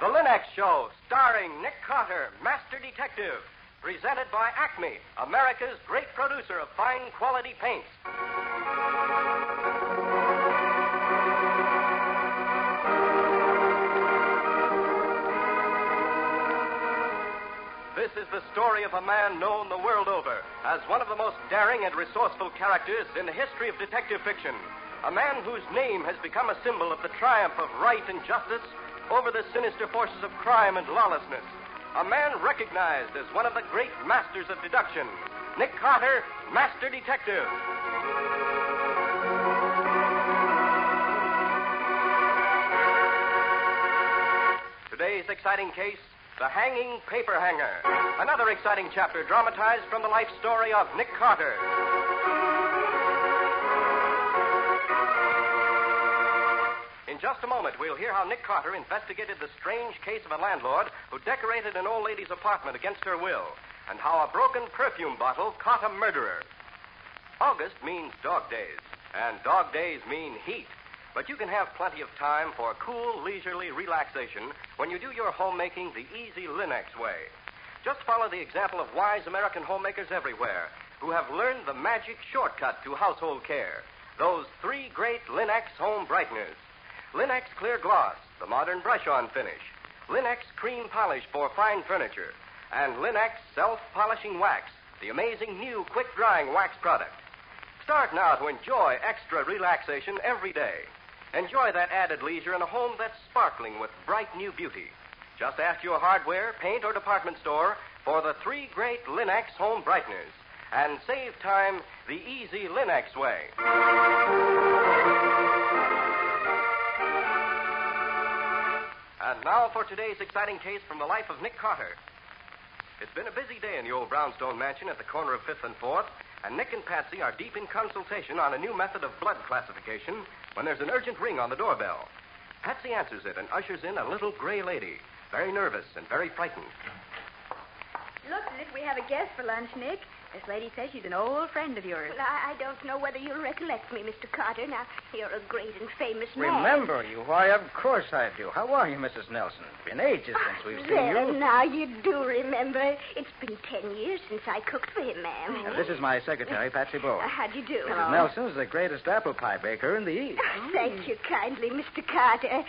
The Linux Show, starring Nick Carter, Master Detective. Presented by Acme, America's great producer of fine quality paints. This is the story of a man known the world over as one of the most daring and resourceful characters in the history of detective fiction. A man whose name has become a symbol of the triumph of right and justice over the sinister forces of crime and lawlessness. A man recognized as one of the great masters of deduction. Nick Carter, Master Detective. Today's exciting case, the hanging paperhanger. Another exciting chapter dramatized from the life story of Nick Carter. In just a moment, we'll hear how Nick Carter investigated the strange case of a landlord who decorated an old lady's apartment against her will, and how a broken perfume bottle caught a murderer. August means dog days, and dog days mean heat. But you can have plenty of time for cool, leisurely relaxation when you do your homemaking the easy Linux way. Just follow the example of wise American homemakers everywhere who have learned the magic shortcut to household care. Those 3 great Linux home brighteners. Linux Clear Gloss, the modern brush-on finish. Linux Cream Polish for fine furniture. And Linux Self-Polishing Wax, the amazing new quick-drying wax product. Start now to enjoy extra relaxation every day. Enjoy that added leisure in a home that's sparkling with bright new beauty. Just ask your hardware, paint, or department store for the 3 great Linux home brighteners. And save time the easy Linux way. And now for today's exciting case from the life of Nick Carter. It's been a busy day in the old brownstone mansion at the corner of 5th and 4th, and Nick and Patsy are deep in consultation on a new method of blood classification when there's an urgent ring on the doorbell. Patsy answers it and ushers in a little gray lady, very nervous and very frightened. Look, as if we have a guest for lunch, Nick. This lady says she's an old friend of yours. Well, I don't know whether you'll recollect me, Mr. Carter. Now, you're a great and famous man. Remember you? Why, of course I do. How are you, Mrs. Nelson? It's been ages since we've seen you. Now you do remember. It's been 10 years since I cooked for him, ma'am. This is my secretary, Patsy Bowen. How do you do? Mrs. Nelson's the greatest apple pie baker in the East. Thank you kindly, Mr. Carter.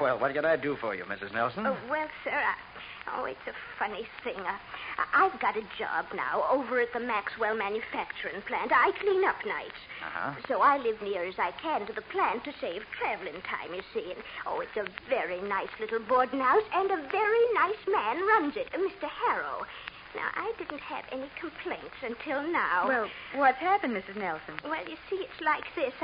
Well, what can I do for you, Mrs. Nelson? Well, sir, it's a funny thing. I've got a job now over at the Maxwell manufacturing plant. I clean up nights. Uh-huh. So I live near as I can to the plant to save traveling time, you see. And, it's a very nice little boarding house, and a very nice man runs it, Mr. Harrow. Now, I didn't have any complaints until now. Well, what's happened, Mrs. Nelson? Well, you see, it's like this.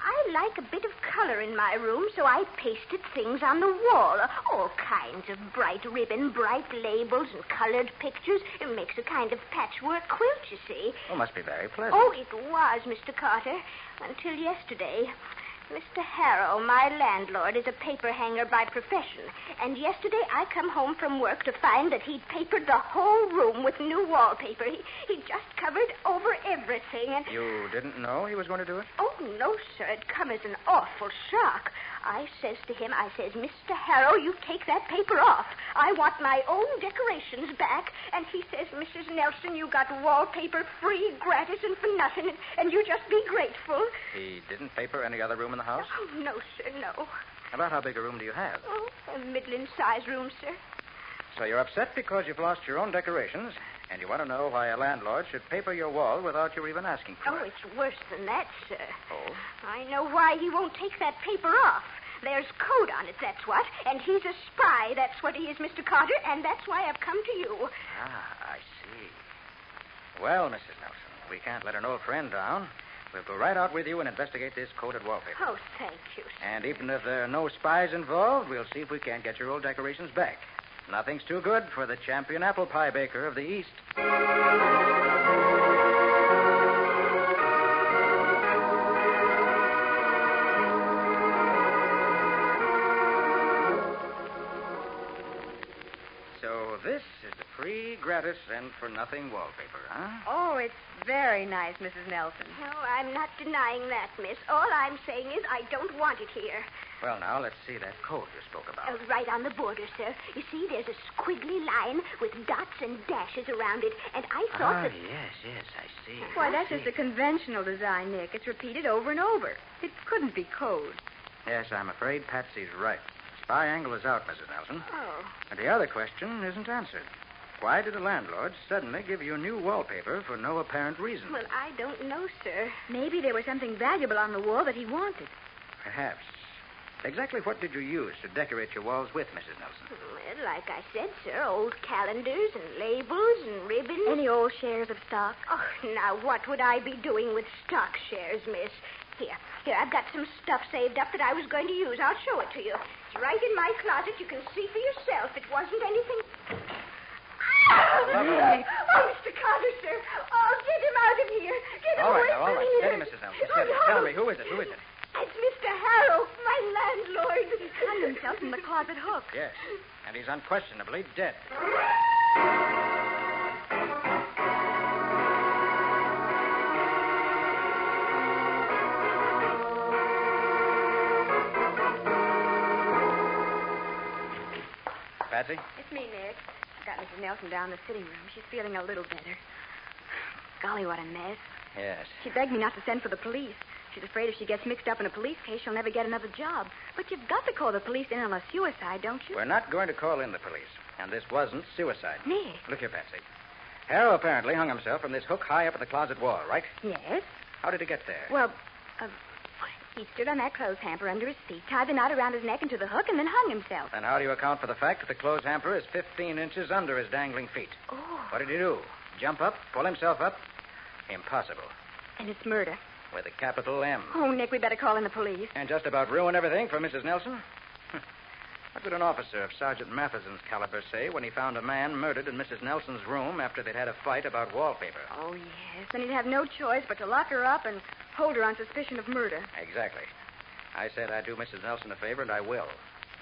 I like a bit of color in my room, so I pasted things on the wall. All kinds of bright ribbon, bright labels, and colored pictures. It makes a kind of patchwork quilt, you see. Oh, must be very pleasant. Oh, it was, Mr. Carter, until yesterday. Mr. Harrow, my landlord, is a paper hanger by profession. And yesterday I come home from work to find that he'd papered the whole room with new wallpaper. He just covered over everything. And You didn't know he was going to do it? Oh, no, sir. It come as an awful shock. I says to him, Mr. Harrow, you take that paper off. I want my own decorations back. And he says, Mrs. Nelson, you got wallpaper free, gratis, and for nothing. And you just be grateful. He didn't paper any other room in the house? Oh, no, sir, no. About how big a room do you have? Oh, a middling-sized room, sir. So you're upset because you've lost your own decorations, and you want to know why a landlord should paper your wall without you even asking for it. Oh, it's worse than that, sir. Oh? I know why he won't take that paper off. There's code on it, that's what. And he's a spy, that's what he is, Mr. Carter, and that's why I've come to you. Ah, I see. Well, Mrs. Nelson, we can't let an old friend down. We'll go right out with you and investigate this coated wallpaper. Oh, thank you, sir. And even if there are no spies involved, we'll see if we can't get your old decorations back. Nothing's too good for the champion apple pie baker of the East. So this is the free, gratis, and for-nothing wallpaper, huh? Oh, it's very nice, Mrs. Nelson. No, I'm not denying that, miss. All I'm saying is I don't want it here. Well, now, let's see that code you spoke about. Right on the border, sir. You see, there's a squiggly line with dots and dashes around it, and I thought that... yes, I see. Why, that's just a conventional design, Nick. It's repeated over and over. It couldn't be code. Yes, I'm afraid Patsy's right. Spy angle is out, Mrs. Nelson. Oh. And the other question isn't answered. Why did the landlord suddenly give you new wallpaper for no apparent reason? Well, I don't know, sir. Maybe there was something valuable on the wall that he wanted. Perhaps. Exactly what did you use to decorate your walls with, Mrs. Nelson? Well, like I said, sir, old calendars and labels and ribbons. Any old shares of stock? Oh, now, what would I be doing with stock shares, miss? Here, I've got some stuff saved up that I was going to use. I'll show it to you. It's right in my closet. You can see for yourself. It wasn't anything... Oh, Mr. Carter, sir. Oh, get him out of here. Get him away from all right. here. Steady, Mrs. Nelson. Steady. Oh, no. Tell me, who is it? It's Mr. Harrow, my landlord. He hung himself from the closet hook. Yes, and he's unquestionably dead. Patsy? It's me, Nick. Got Mrs. Nelson down in the sitting room. She's feeling a little better. Golly, what a mess. Yes. She begged me not to send for the police. She's afraid if she gets mixed up in a police case, she'll never get another job. But you've got to call the police in on a suicide, don't you? We're not going to call in the police. And this wasn't suicide. Nick. Look here, Patsy. Harrow apparently hung himself from this hook high up at the closet wall, right? Yes. How did he get there? Well, he stood on that clothes hamper under his feet, tied the knot around his neck into the hook, and then hung himself. And how do you account for the fact that the clothes hamper is 15 inches under his dangling feet? Oh. What did he do? Jump up? Pull himself up? Impossible. And it's murder. With a capital M. Oh, Nick, we better call in the police. And just about ruin everything for Mrs. Nelson? What would an officer of Sergeant Matheson's caliber say when he found a man murdered in Mrs. Nelson's room after they'd had a fight about wallpaper? Oh, yes. Then he'd have no choice but to lock her up and hold her on suspicion of murder. Exactly. I said I'd do Mrs. Nelson a favor, and I will.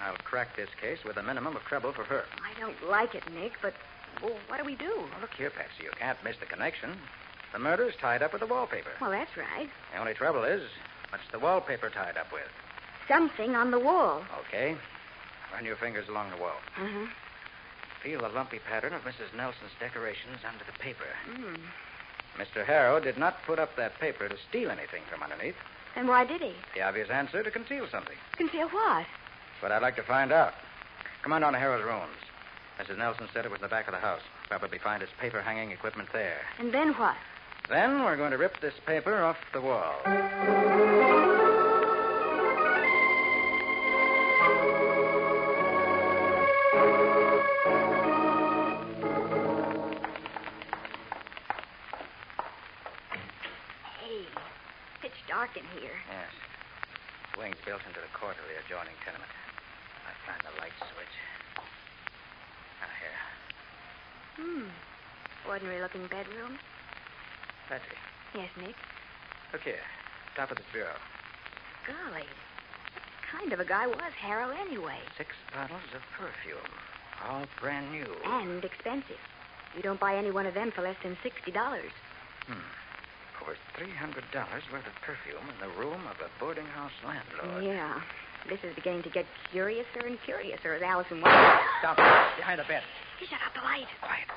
I'll crack this case with a minimum of trouble for her. I don't like it, Nick, but what do we do? Well, look here, Patsy. You can't miss the connection. The murder's tied up with the wallpaper. Well, that's right. The only trouble is, what's the wallpaper tied up with? Something on the wall. Okay. Run your fingers along the wall. Mm-hmm. Feel the lumpy pattern of Mrs. Nelson's decorations under the paper. Mm. Mr. Harrow did not put up that paper to steal anything from underneath. Then why did he? The obvious answer, to conceal something. Conceal what? But I'd like to find out. Come on down to Harrow's rooms. Mrs. Nelson said it was in the back of the house. Probably find his paper hanging equipment there. And then what? Then we're going to rip this paper off the wall. Dark in here. Yes. Wings built into the court of the adjoining tenement. I find the light switch. Here. Ordinary-looking bedroom. Patsy, Yes, Nick. look here. Top of this bureau. Golly. What kind of a guy was Harrow anyway? 6 bottles of perfume. All brand new. And expensive. You don't buy any one of them for less than $60. Over $300 worth of perfume in the room of a boarding house landlord. Yeah. This is beginning to get curiouser and curiouser, as Alice in Wonderland. Stop. Behind the bed. Shut up the light. Quiet.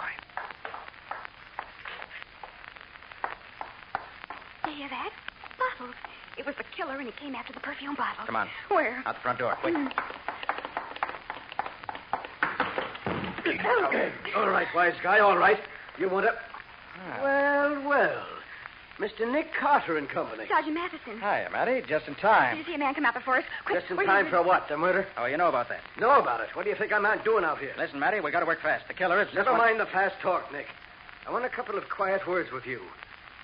You hear that? Bottles. It was the killer, and he came after the perfume bottle. Come on. Where? Out the front door, quick. All right, wise guy, all right. You want to... Well. Mr. Nick Carter and Company. Sergeant Matheson. Hiya, Matty. Just in Did time. you see a man come out before us? Quick, Just in where time is for what, the murder? Oh, you know about that. Know about it. What do you think I'm out doing out here? Listen, Matty, we got to work fast. The killer is... Never mind the fast talk, Nick. I want a couple of quiet words with you.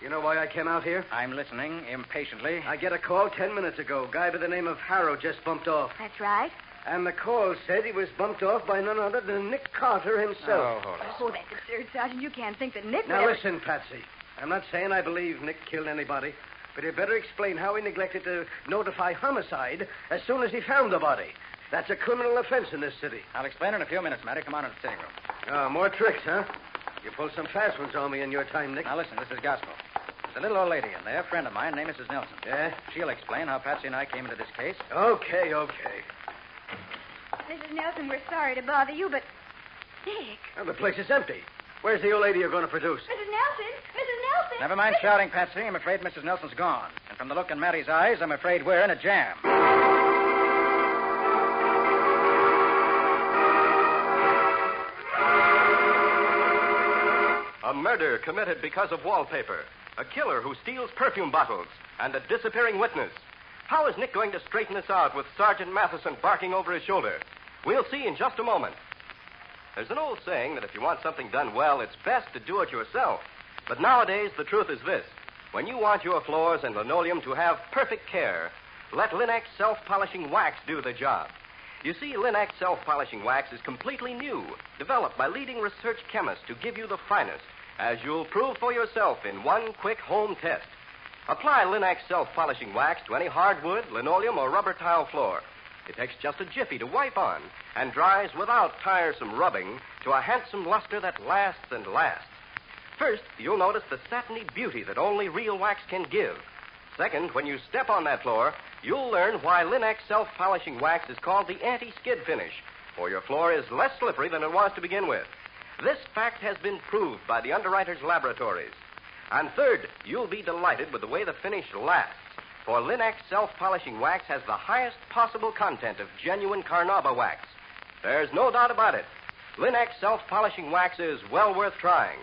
You know why I came out here? I'm listening impatiently. I get a call 10 minutes ago. Guy by the name of Harrow just bumped off. That's right. And the call said he was bumped off by none other than Nick Carter himself. Oh, hold it. Oh, that's absurd, Sergeant. You can't think that Nick Now, would ever... listen, Patsy. I'm not saying I believe Nick killed anybody, but you'd better explain how he neglected to notify homicide as soon as he found the body. That's a criminal offense in this city. I'll explain in a few minutes, Matty. Come on into the sitting room. Oh, more tricks, huh? You pulled some fast ones on me in your time, Nick. Now, listen, this is gospel. a little old lady in there, a friend of mine named Mrs. Nelson. Yeah? She'll explain how Patsy and I came into this case. Okay. Mrs. Nelson, we're sorry to bother you, but... Nick. Well, the place is empty. Where's the old lady you're going to produce? Mrs. Nelson! Mrs. Nelson! Never mind shouting, Patsy. I'm afraid Mrs. Nelson's gone. And from the look in Mattie's eyes, I'm afraid we're in a jam. A murder committed because of wallpaper. A killer who steals perfume bottles. And a disappearing witness. How is Nick going to straighten this out with Sergeant Matheson barking over his shoulder? We'll see in just a moment. There's an old saying that if you want something done well, it's best to do it yourself. But nowadays, the truth is this. When you want your floors and linoleum to have perfect care, let Linex self-polishing wax do the job. You see, Linex self-polishing wax is completely new, developed by leading research chemists to give you the finest, as you'll prove for yourself in one quick home test. Apply Linex self-polishing wax to any hardwood, linoleum, or rubber tile floor. It takes just a jiffy to wipe on and dries without tiresome rubbing to a handsome luster that lasts and lasts. First, you'll notice the satiny beauty that only real wax can give. Second, when you step on that floor, you'll learn why Linex self-polishing wax is called the anti-skid finish, for your floor is less slippery than it was to begin with. This fact has been proved by the underwriters' laboratories. And third, you'll be delighted with the way the finish lasts, for Linex self-polishing wax has the highest possible content of genuine carnauba wax. There's no doubt about it. Linex self-polishing wax is well worth trying.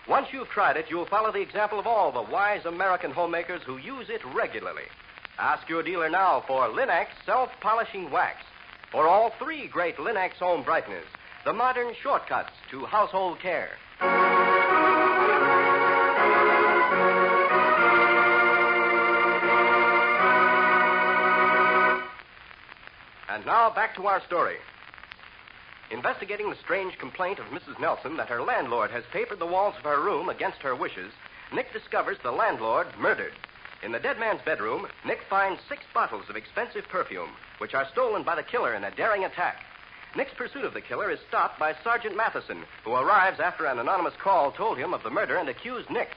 Once you've tried it, you'll follow the example of all the wise American homemakers who use it regularly. Ask your dealer now for Linex self-polishing wax. For all three great Linex home brighteners, the modern shortcuts to household care. And now back to our story. Investigating the strange complaint of Mrs. Nelson that her landlord has papered the walls of her room against her wishes, Nick discovers the landlord murdered. In the dead man's bedroom, Nick finds 6 bottles of expensive perfume, which are stolen by the killer in a daring attack. Nick's pursuit of the killer is stopped by Sergeant Matheson, who arrives after an anonymous call told him of the murder and accused Nick.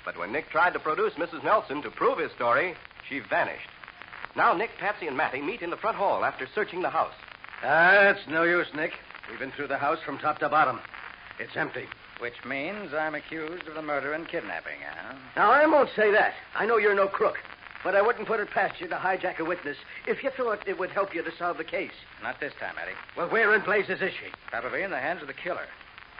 But when Nick tried to produce Mrs. Nelson to prove his story, she vanished. Now Nick, Patsy, and Mattie meet in the front hall after searching the house. It's no use, Nick. We've been through the house from top to bottom. It's empty. Which means I'm accused of the murder and kidnapping, huh? Now, I won't say that. I know you're no crook. But I wouldn't put it past you to hijack a witness if you thought it would help you to solve the case. Not this time, Eddie. Well, where in blazes is she? Probably in the hands of the killer.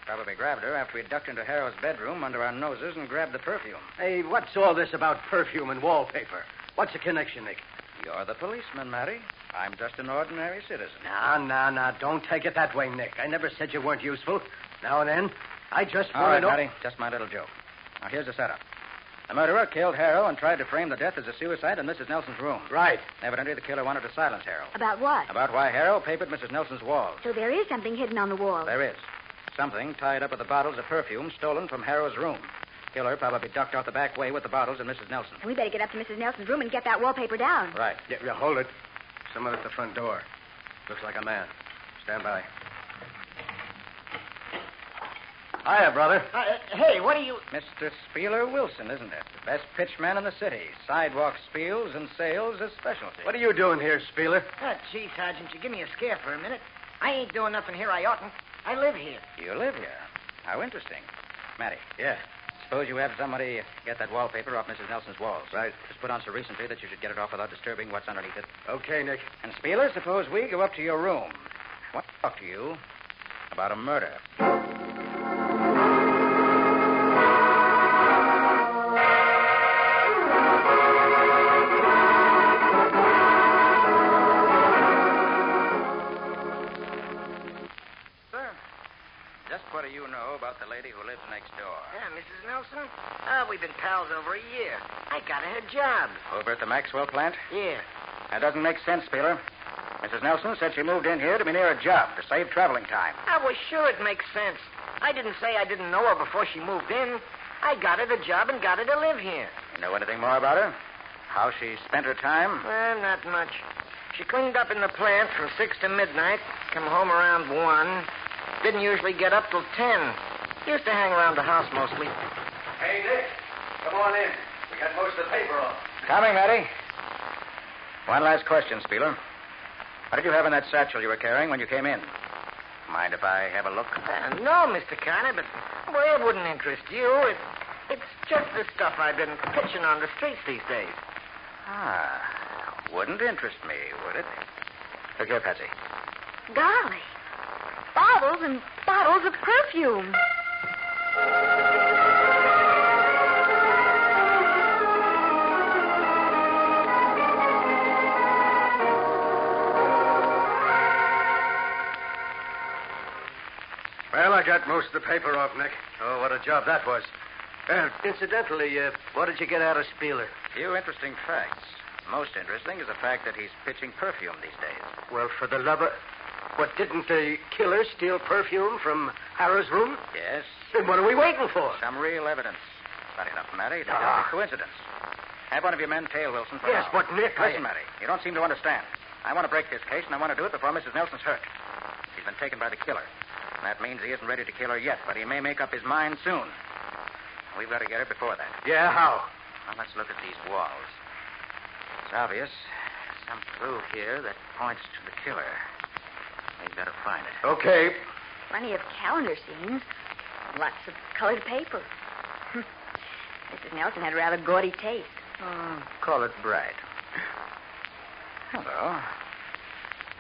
Probably grabbed her after we ducked into Harrow's bedroom under our noses and grabbed the perfume. Hey, what's all this about perfume and wallpaper? What's the connection, Nick? You're the policeman, Mattie. I'm just an ordinary citizen. No. Don't take it that way, Nick. I never said you weren't useful. Now and then, I just All want right, to know... Mattie, just my little joke. Now, here's the setup. The murderer killed Harrow and tried to frame the death as a suicide in Mrs. Nelson's room. Right. Evidently, the killer wanted to silence Harrow. About what? About why Harrow papered Mrs. Nelson's walls. So there is something hidden on the wall. There is. Something tied up with the bottles of perfume stolen from Harrow's room. Killer probably ducked out the back way with the bottles and Mrs. Nelson. We better get up to Mrs. Nelson's room and get that wallpaper down. Right. Yeah, hold it. Someone at the front door. Looks like a man. Stand by. Hiya, brother. Hey, what are you... Mr. Spieler Wilson, isn't it? The best pitchman in the city. Sidewalk spiels and sales a specialty. What are you doing here, Spieler? Gee, Sergeant, you give me a scare for a minute. I ain't doing nothing here I oughtn't. I live here. You live here? How interesting. Mattie. Yeah. Suppose you have somebody get that wallpaper off Mrs. Nelson's walls. Right. Just put on so recently that you should get it off without disturbing what's underneath it. Okay, Nick. And Spieler, suppose we go up to your room. I want to talk to you about a murder. What do you know about the lady who lives next door? Yeah, Mrs. Nelson? We've been pals over a year. I got her a job. Over at the Maxwell plant? Yeah. That doesn't make sense, Spieler. Mrs. Nelson said she moved in here to be near a job to save traveling time. I was sure it makes sense. I didn't say I didn't know her before she moved in. I got her the job and got her to live here. You know anything more about her? How she spent her time? Well, not much. She cleaned up in the plant from 6 to midnight, come home around 1. Didn't usually get up till 10. Used to hang around the house mostly. Hey, Nick. Come on in. We got most of the paper off. Coming, Matty. One last question, Spieler. What did you have in that satchel you were carrying when you came in? Mind if I have a look? No, Mr. Carter, but, well, it wouldn't interest you. It's just the stuff I've been pitching on the streets these days. Wouldn't interest me, would it? Look here, Patsy. Golly. Bottles and bottles of perfume. Well, I got most of the paper off, Nick. Oh, what a job that was. Incidentally, what did you get out of Spieler? Few interesting facts. Most interesting is the fact that he's pitching perfume these days. Well, for the love of... What, didn't the killer steal perfume from Harrow's room? Yes. Then what are we waiting for? Some real evidence. Not enough, Matty, to just a coincidence. Have one of your men tail Wilson for Yes, now. but Nick... Listen, Matty, you don't seem to understand. I want to break this case, and I want to do it before Mrs. Nelson's hurt. She's been taken by the killer. That means he isn't ready to kill her yet, but he may make up his mind soon. We've got to get her before that. Yeah, how? Now, let's look at these walls. It's obvious. Some clue here that points to the killer. We've got to find it. Okay. Plenty of calendar scenes. Lots of colored paper. Mrs. Nelson had a rather gaudy taste. Call it bright. Hello.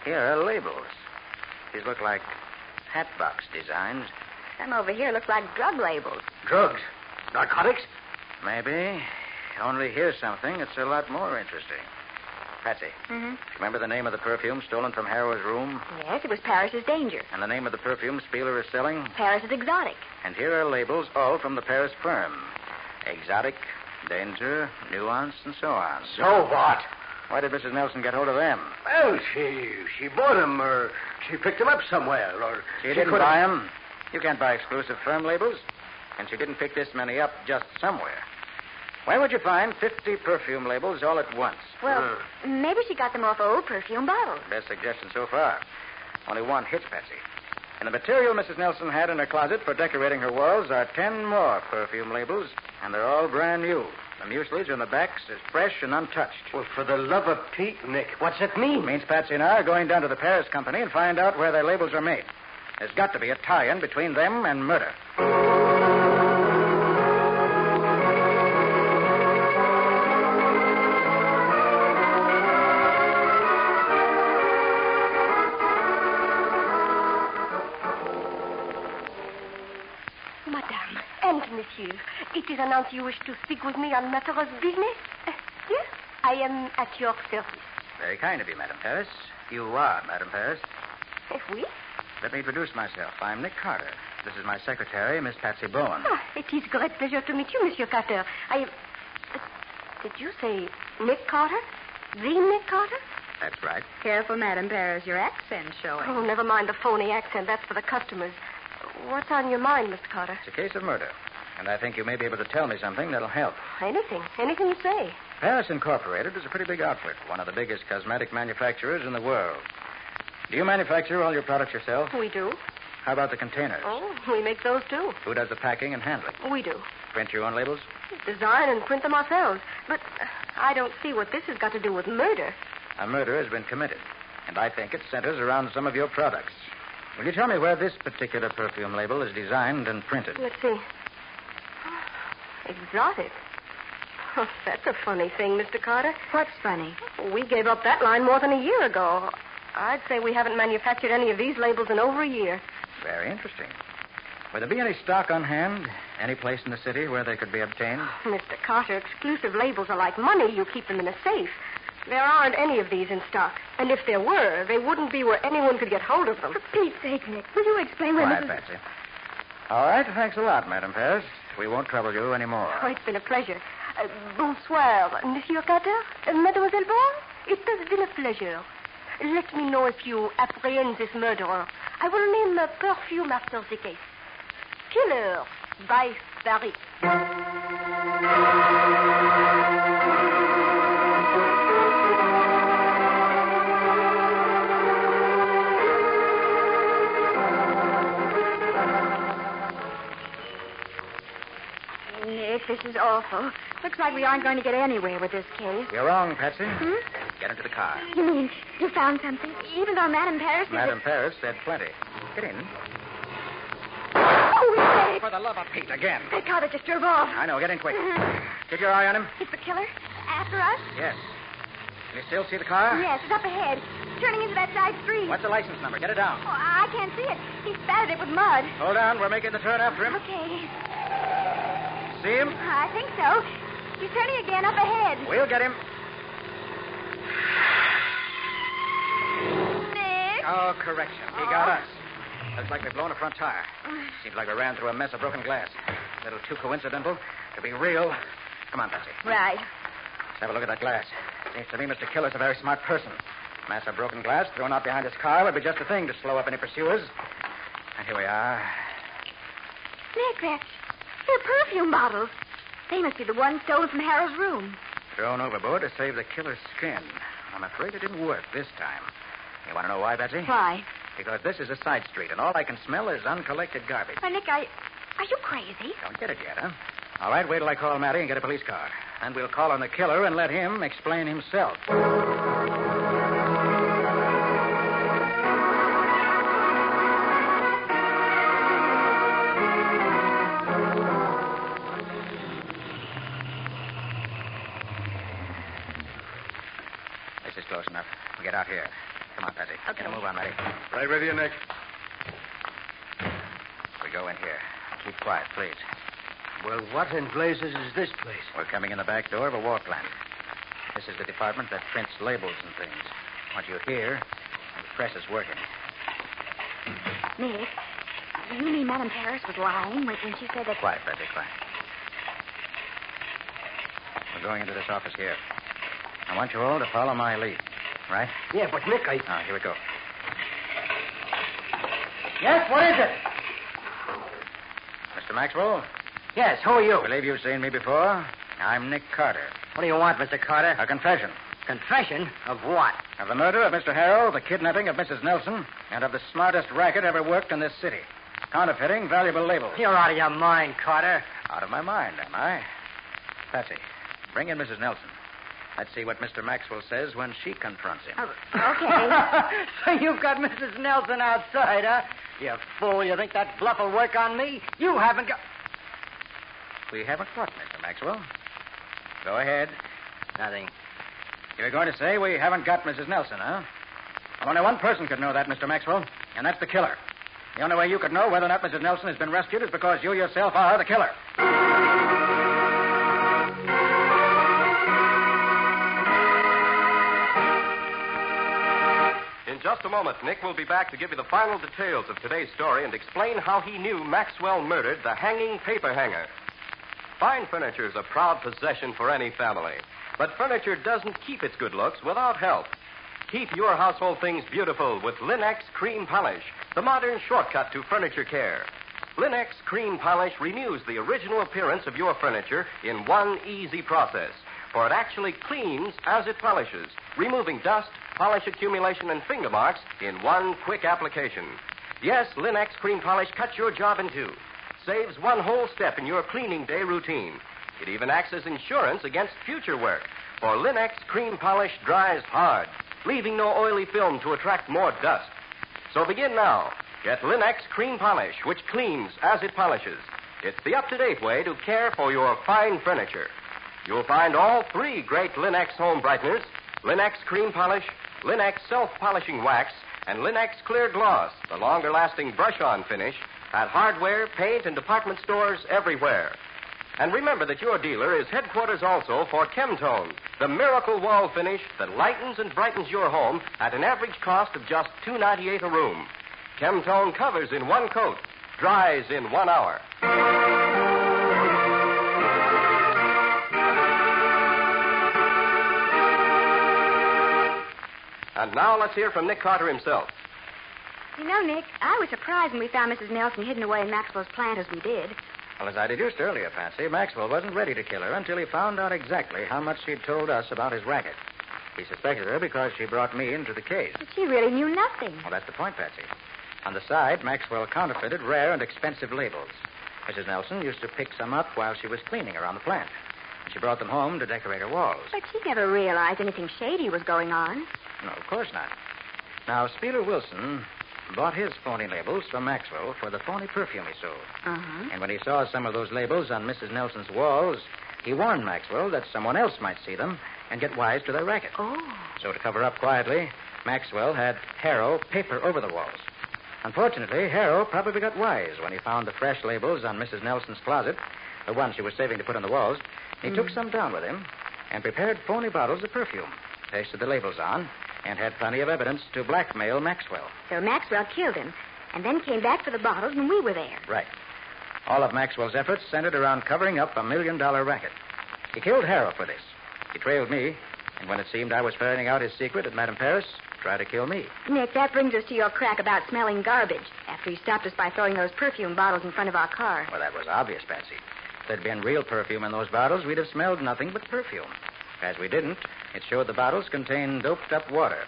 Here are labels. These look like hat box designs. Some over here look like drug labels. Drugs? Narcotics? Maybe. Only here's something that's a lot more interesting. Patsy, Mm-hmm. remember the name of the perfume stolen from Harrow's room? Yes, it was Paris's Danger. And the name of the perfume Spieler is selling? Paris's Exotic. And here are labels all from the Paris firm. Exotic, Danger, Nuance, and so on. So what? Why did Mrs. Nelson get hold of them? Well, she bought them, or she picked them up somewhere, or... She didn't buy them. You can't buy exclusive firm labels. And she didn't pick this many up just somewhere. Where would you find 50 perfume labels all at once? Well, maybe she got them off old perfume bottles. Best suggestion so far. Only one hits, Patsy. In the material Mrs. Nelson had in her closet for decorating her walls are 10 more perfume labels, and they're all brand new. The mucilage on the backs is fresh and untouched. Well, for the love of Pete, Nick, what's it mean? It means Patsy and I are going down to the Paris company and find out where their labels are made. There's got to be a tie-in between them and murder. Madame, and monsieur, it is announced you wish to speak with me on matters of business? Yes, I am at your service. Very kind of you, Madame Paris. You are Madame Paris. Oui? Let me introduce myself. I'm Nick Carter. This is my secretary, Miss Patsy Bowen. It is great pleasure to meet you, Monsieur Carter. Did you say Nick Carter? The Nick Carter? That's right. Careful, Madame Paris. Your accent's showing. Oh, never mind the phony accent. That's for the customers. What's on your mind, Mr. Carter? It's a case of murder. And I think you may be able to tell me something that'll help. Anything. Anything you say. Paris Incorporated is a pretty big outfit, one of the biggest cosmetic manufacturers in the world. Do you manufacture all your products yourself? We do. How about the containers? Oh, we make those too. Who does the packing and handling? We do. Print your own labels? Design and print them ourselves. But I don't see what this has got to do with murder. A murder has been committed, and I think it centers around some of your products. Will you tell me where this particular perfume label is designed and printed? Let's see. Exotic. Oh, that's a funny thing, Mr. Carter. What's funny? We gave up that line more than a year ago. I'd say we haven't manufactured any of these labels in over a year. Very interesting. Would there be any stock on hand? Any place in the city where they could be obtained? Mr. Carter, exclusive labels are like money. You keep them in a safe. There aren't any of these in stock. And if there were, they wouldn't be where anyone could get hold of them. For Pete's sake, Nick, will you explain where Quiet, Mrs. Patsy. All right, thanks a lot, Madame Paris. We won't trouble you anymore. Oh, it's been a pleasure. Bonsoir, Monsieur Carter. Mademoiselle Bowen, it has been a pleasure. Let me know if you apprehend this murderer. I will name a perfume after the case. Killer by Paris. Nick, this is awful. Looks like we aren't going to get anywhere with this case. You're wrong, Patsy. Hmm? Get into the car. You mean you found something? Even though Madame Paris said Madame Paris said plenty. Get in. Oh, Nick! For the love of Pete, again. That car that just drove off. I know. Get in quick. Keep your eye on him. Is the killer after us? Yes. Can you still see the car? Yes, it's up ahead. Turning into that side street. What's the license number? Get it down. Oh, I can't see it. He spattered it with mud. Hold on. We're making the turn after him. Okay. See him? I think so. He's turning again up ahead. We'll get him. Nick? Oh, correction. He got us. Looks like we've blown a front tire. Seems like we ran through a mess of broken glass. A little too coincidental to be real. Come on, Patsy. Right. Let's have a look at that glass. Seems to me Mr. Killer's a very smart person. Mass of broken glass thrown out behind his car would be just the thing to slow up any pursuers. And here we are. Nick, they're perfume bottles. They must be the ones stolen from Harold's room. Thrown overboard to save the killer's skin. I'm afraid it didn't work this time. You want to know why, Patsy? Why? Because this is a side street, and all I can smell is uncollected garbage. Why, Nick, are you crazy? Don't get it yet, huh? All right, wait till I call Matty and get a police car. Then we'll call on the killer and let him explain himself. This is close enough. We'll get out here. Come on, Patsy. Okay. Get a move on, Matty. Right with you, Nick. We go in here. Keep quiet, please. Well, what in blazes is this place? We're coming in the back door of a war plant. This is the department that prints labels and things. What you hear, the press is working. Nick, do you mean Madame Paris was lying when she said that... Quiet, Patsy, quiet. We're going into this office here. I want you all to follow my lead, right? Yeah, but Nick, Now, here we go. Yes, what is it? Mr. Maxwell, Yes, who are you? I believe you've seen me before. I'm Nick Carter. What do you want, Mr. Carter? A confession Confession? Of what? of the murder of Mr. Harrell, the kidnapping of Mrs. Nelson, and of the smartest racket ever worked in this city. Counterfeiting valuable labels. You're out of your mind, Carter. Out of my mind, am I? Patsy, bring in Mrs. Nelson. Let's see what Mr. Maxwell says when she confronts him. Okay. So you've got Mrs. Nelson outside, huh? You fool. You think that bluff will work on me? You haven't got... We haven't what, Mr. Maxwell? Go ahead. Nothing. You're going to say we haven't got Mrs. Nelson, huh? Well, only one person could know that, Mr. Maxwell, and that's the killer. The only way you could know whether or not Mrs. Nelson has been rescued is because you yourself are the killer. In just a moment, Nick will be back to give you the final details of today's story and explain how he knew Maxwell murdered the hanging paperhanger. Fine furniture is a proud possession for any family, but furniture doesn't keep its good looks without help. Keep your household things beautiful with Linex Cream Polish, the modern shortcut to furniture care. Linex Cream Polish renews the original appearance of your furniture in one easy process, for it actually cleans as it polishes, removing dust, polish accumulation, and finger marks in one quick application. Yes, Linex Cream Polish cuts your job in two, saves one whole step in your cleaning day routine. It even acts as insurance against future work, for Linex Cream Polish dries hard, leaving no oily film to attract more dust. So begin now. Get Linex Cream Polish, which cleans as it polishes. It's the up-to-date way to care for your fine furniture. You'll find all three great Linex home brighteners, Linex Cream Polish, Linex Self-Polishing Wax, and Linex Clear Gloss, the longer-lasting brush-on finish, at hardware, paint, and department stores everywhere. And remember that your dealer is headquarters also for Chemtone, the miracle wall finish that lightens and brightens your home at an average cost of just $2.98 a room. Chemtone covers in one coat, dries in 1 hour. And now let's hear from Nick Carter himself. You know, Nick, I was surprised when we found Mrs. Nelson hidden away in Maxwell's plant as we did. Well, as I deduced earlier, Patsy, Maxwell wasn't ready to kill her until he found out exactly how much she'd told us about his racket. He suspected her because she brought me into the case. But she really knew nothing. Well, that's the point, Patsy. On the side, Maxwell counterfeited rare and expensive labels. Mrs. Nelson used to pick some up while she was cleaning around the plant. And she brought them home to decorate her walls. But she never realized anything shady was going on. No, of course not. Now, Spieler Wilson bought his phony labels from Maxwell for the phony perfume he sold. Uh-huh. And when he saw some of those labels on Mrs. Nelson's walls, he warned Maxwell that someone else might see them and get wise to their racket. Oh. So to cover up quietly, Maxwell had Harrow paper over the walls. Unfortunately, Harrow probably got wise when he found the fresh labels on Mrs. Nelson's closet, the ones she was saving to put on the walls. He took some down with him and prepared phony bottles of perfume, pasted the labels on, and had plenty of evidence to blackmail Maxwell. So Maxwell killed him, and then came back for the bottles when we were there. Right. All of Maxwell's efforts centered around covering up $1 million racket. He killed Harrow for this. He trailed me, and when it seemed I was ferreting out his secret at Madame Paris, tried to kill me. Nick, that brings us to your crack about smelling garbage after you stopped us by throwing those perfume bottles in front of our car. Well, that was obvious, Patsy. If there'd been real perfume in those bottles, we'd have smelled nothing but perfume. As we didn't, it showed the bottles contained doped-up water,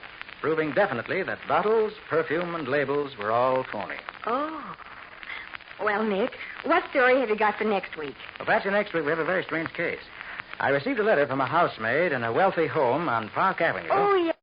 proving definitely that bottles, perfume, and labels were all phony. Oh. Well, Nick, what story have you got for next week? Well, Patsy, next week we have a very strange case. I received a letter from a housemaid in a wealthy home on Park Avenue. Oh, yeah.